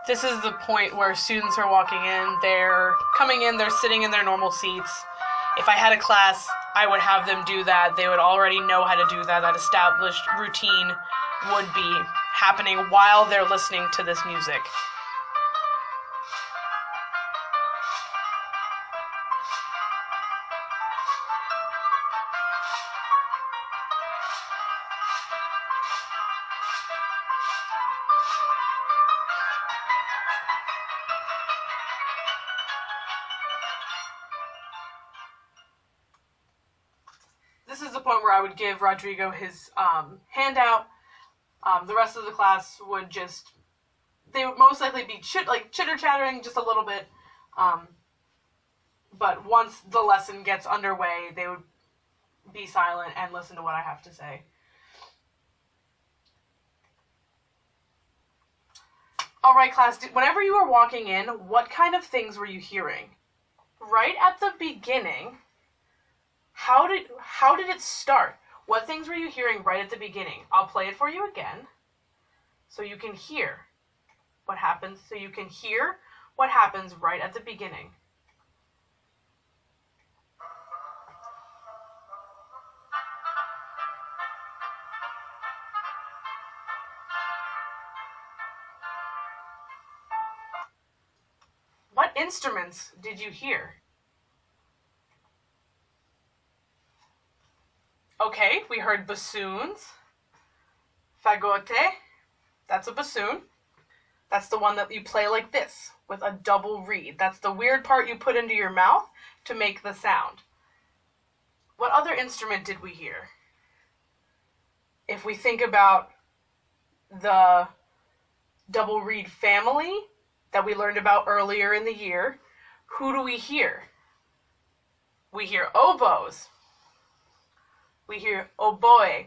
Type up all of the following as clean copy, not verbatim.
This is the point where students are walking in, they're coming in, they're sitting in their normal seats. If I had a class, I would have them do that. They would already know how to do that. That established routine would be happening while they're listening to this music. This is the point where I would give Rodrigo his handout. The rest of the class would they would most likely be chitter-chattering just a little bit. But once the lesson gets underway, they would be silent and listen to what I have to say. All right, class, whenever you were walking in, what kind of things were you hearing? Right at the beginning, how did it start? What things were you hearing right at the beginning? I'll play it for you again so you can hear what happens. So you can hear what happens right at the beginning. What instruments did you hear? Okay, we heard bassoons, fagote, that's a bassoon. That's the one that you play like this, with a double reed. That's the weird part you put into your mouth to make the sound. What other instrument did we hear? If we think about the double reed family that we learned about earlier in the year, who do we hear? We hear oboes. We hear oboe,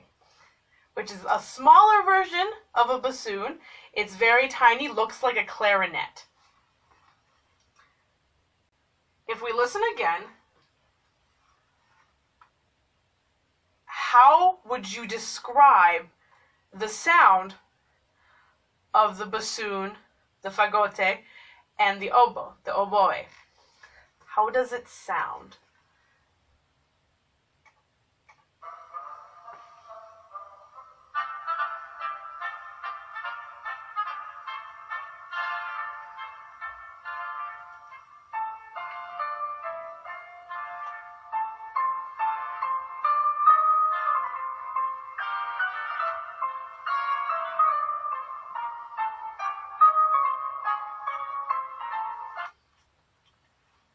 which is a smaller version of a bassoon. It's very tiny, looks like a clarinet. If we listen again, how would you describe the sound of the bassoon, the fagote, and the oboe, the oboe? How does it sound?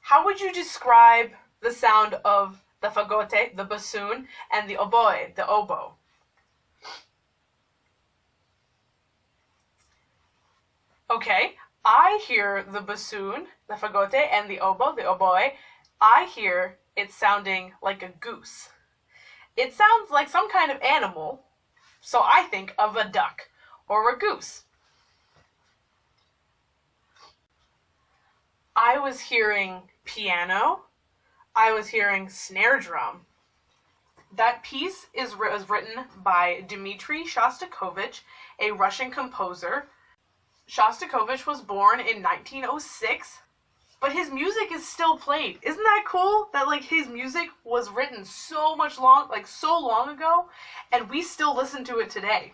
How would you describe the sound of the fagote, the bassoon, and the oboe, the oboe? Okay, I hear the bassoon, the fagote, and the oboe. I hear it sounding like a goose. It sounds like some kind of animal, so I think of a duck or a goose. I was hearing piano. I was hearing snare drum. That piece was written by Dmitri Shostakovich, a Russian composer. Shostakovich was born in 1906, but his music is still played. Isn't that cool? That his music was written so long ago, and we still listen to it today.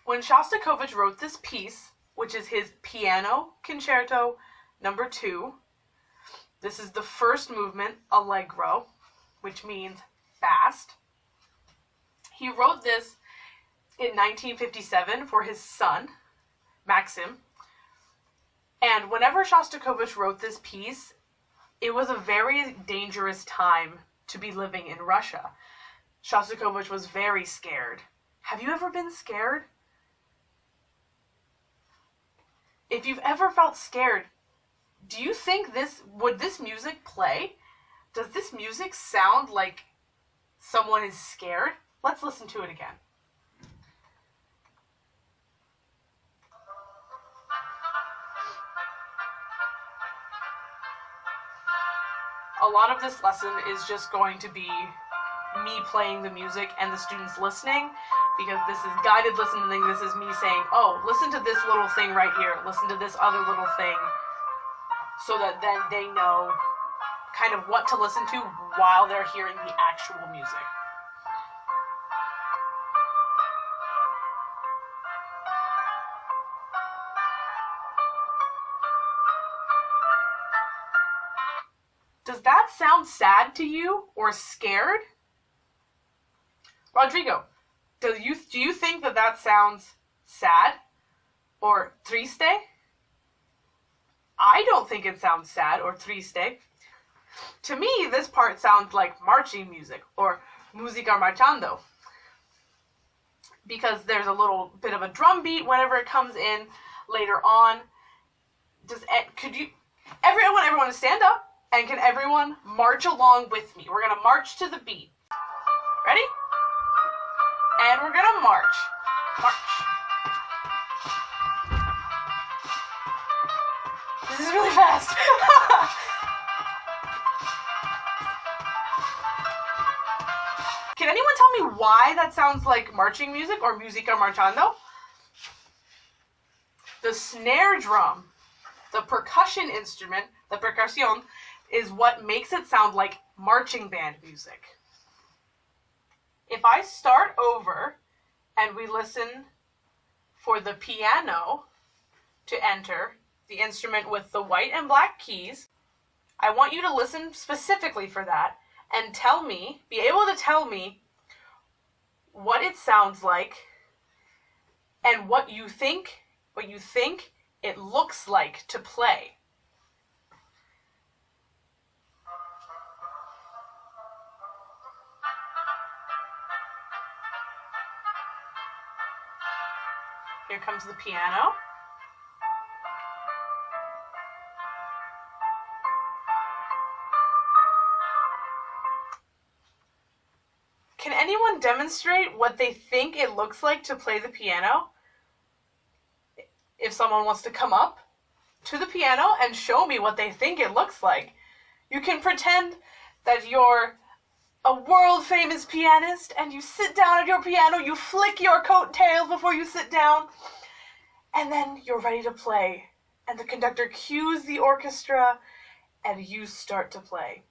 When Shostakovich wrote this piece, which is his Piano Concerto Number 2. This is the first movement, allegro, which means fast. He wrote this in 1957 for his son, Maxim. And whenever Shostakovich wrote this piece, it was a very dangerous time to be living in Russia. Shostakovich was very scared. Have you ever been scared? If you've ever felt scared, do you think would this music play? Does this music sound like someone is scared? Let's listen to it again. A lot of this lesson is just going to be me playing the music and the students listening, because this is guided listening. This is me saying, oh, listen to this little thing right here, listen to this other little thing, so that then they know kind of what to listen to while they're hearing the actual music. Does that sound sad to you or scared? Rodrigo, do you think that sounds sad or triste? I don't think it sounds sad or triste. To me, this part sounds like marching music or música marchando, because there's a little bit of a drum beat whenever it comes in later on. Everyone stand up, and can everyone march along with me? We're gonna march to the beat. Ready? And we're gonna march. March. This is really fast. Can anyone tell me why that sounds like marching music or música marchando? The snare drum, the percussion instrument, the percusión, is what makes it sound like marching band music. If I start over and we listen for the piano to enter, the instrument with the white and black keys, I want you to listen specifically for that and be able to tell me what it sounds like and what you think it looks like to play. Here comes the piano. Can anyone demonstrate what they think it looks like to play the piano? If someone wants to come up to the piano and show me what they think it looks like. You can pretend that you're a world-famous pianist and you sit down at your piano, you flick your coattails before you sit down, and then you're ready to play. And the conductor cues the orchestra and you start to play.